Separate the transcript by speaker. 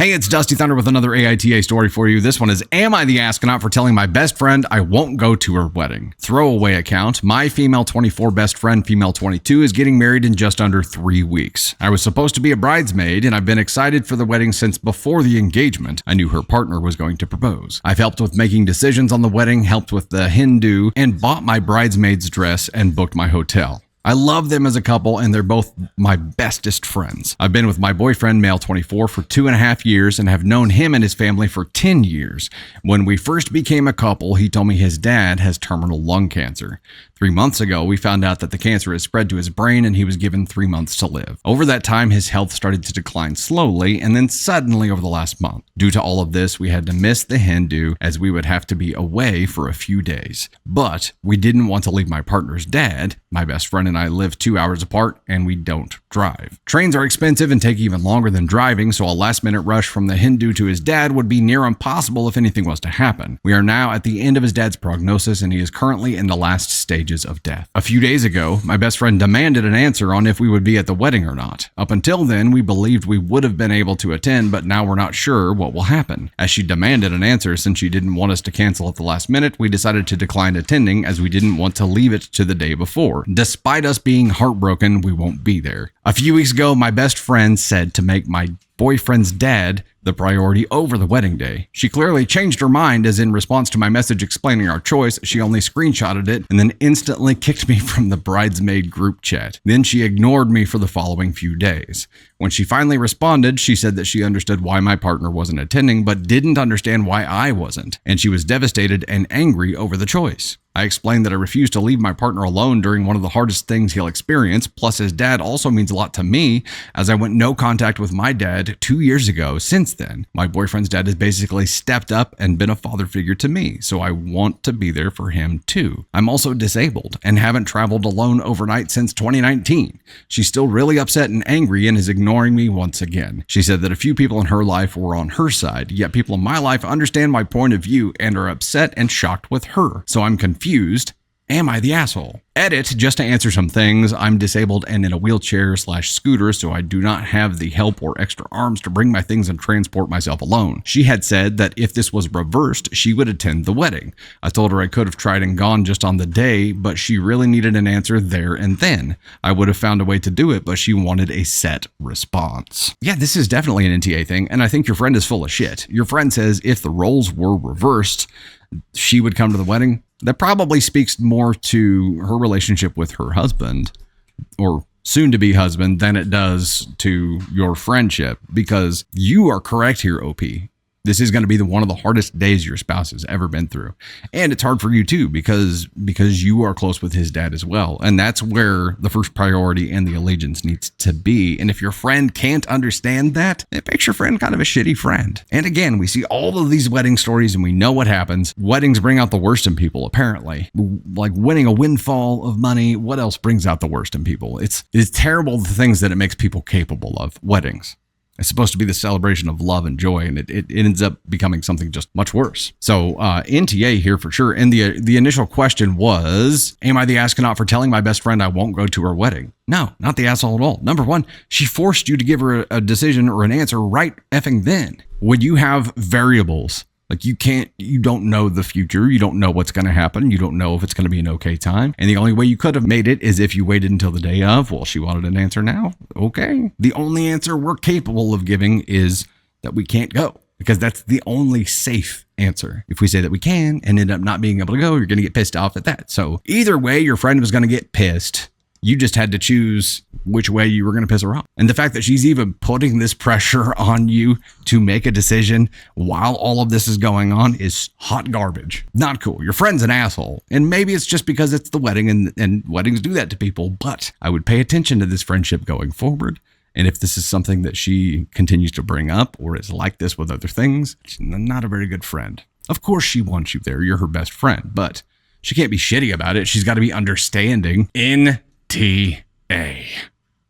Speaker 1: Hey, it's Dusty Thunder with another AITA story for you. This one is, am I the astronaut for telling my best friend I won't go to her wedding? Throwaway account. My female 24 best friend, female 22, is getting married in just under 3 weeks. I was supposed to be a bridesmaid, and I've been excited for the wedding since before the engagement. I knew her partner was going to propose. I've helped with making decisions on the wedding, helped with the Hindu, and bought my bridesmaid's dress and booked my hotel. I love them as a couple, and they're both my bestest friends. I've been with my boyfriend, male 24, for 2.5 years and have known him and his family for 10 years. When we first became a couple, he told me his dad has terminal lung cancer. 3 months ago, we found out that the cancer has spread to his brain and he was given 3 months to live. Over that time, his health started to decline slowly and then suddenly over the last month. Due to all of this, we had to miss the Hindu as we would have to be away for a few days. But we didn't want to leave my partner's dad. My best friend and I live 2 hours apart and we don't drive. Trains are expensive and take even longer than driving, so a last-minute rush from the Hindu to his dad would be near impossible if anything was to happen. We are now at the end of his dad's prognosis and he is currently in the last stages of death. A few days ago, my best friend demanded an answer on if we would be at the wedding or not. Up until then, we believed we would have been able to attend, but now we're not sure what will happen. As she demanded an answer since she didn't want us to cancel at the last minute, we decided to decline attending as we didn't want to leave it to the day before. Despite us being heartbroken, we won't be there. A few weeks ago, my best friend said to make my boyfriend's dad the priority over the wedding day. She clearly changed her mind, as in response to my message explaining our choice, she only screenshotted it and then instantly kicked me from the bridesmaid group chat. Then she ignored me for the following few days. When she finally responded, she said that she understood why my partner wasn't attending, but didn't understand why I wasn't, and she was devastated and angry over the choice. I explained that I refused to leave my partner alone during one of the hardest things he'll experience, plus his dad also means a lot to me, as I went no contact with my dad 2 years ago. Since then, my boyfriend's dad has basically stepped up and been a father figure to me, so I want to be there for him too. I'm also disabled and haven't traveled alone overnight since 2019. She's still really upset and angry and is ignoring me once again. She said that a few people in her life were on her side, yet people in my life understand my point of view and are upset and shocked with her. So I'm confused. Am I the asshole? Edit, just to answer some things, I'm disabled and in a wheelchair/scooter, so I do not have the help or extra arms to bring my things and transport myself alone. She had said that if this was reversed, she would attend the wedding. I told her I could have tried and gone just on the day, but she really needed an answer there and then. I would have found a way to do it, but she wanted a set response. Yeah, this is definitely an NTA thing, and I think your friend is full of shit. Your friend says if the roles were reversed, she would come to the wedding. That probably speaks more to her relationship with her husband or soon-to-be husband than it does to your friendship, because you are correct here, OP. This is going to be one of the hardest days your spouse has ever been through. And it's hard for you too, because you are close with his dad as well. And that's where the first priority and the allegiance needs to be. And if your friend can't understand that, it makes your friend kind of a shitty friend. And again, we see all of these wedding stories and we know what happens. Weddings bring out the worst in people, apparently. Like winning a windfall of money. What else brings out the worst in people? It's terrible, the things that it makes people capable of. Weddings. It's supposed to be the celebration of love and joy, and it ends up becoming something just much worse. So NTA here for sure. And the initial question was, am I the astronaut for telling my best friend I won't go to her wedding? No, not the asshole at all. Number one, she forced you to give her a decision or an answer right effing then. When you have variables, like you don't know the future. You don't know what's going to happen. You don't know if it's going to be an okay time. And the only way you could have made it is if you waited until the day of. Well, she wanted an answer now. Okay. The only answer we're capable of giving is that we can't go, because that's the only safe answer. If we say that we can and end up not being able to go, you're going to get pissed off at that. So either way, your friend was going to get pissed. You just had to choose which way you were going to piss her off. And the fact that she's even putting this pressure on you to make a decision while all of this is going on is hot garbage. Not cool. Your friend's an asshole. And maybe it's just because it's the wedding and weddings do that to people. But I would pay attention to this friendship going forward. And if this is something that she continues to bring up or is like this with other things, she's not a very good friend. Of course she wants you there. You're her best friend. But she can't be shitty about it. She's got to be understanding. NTA.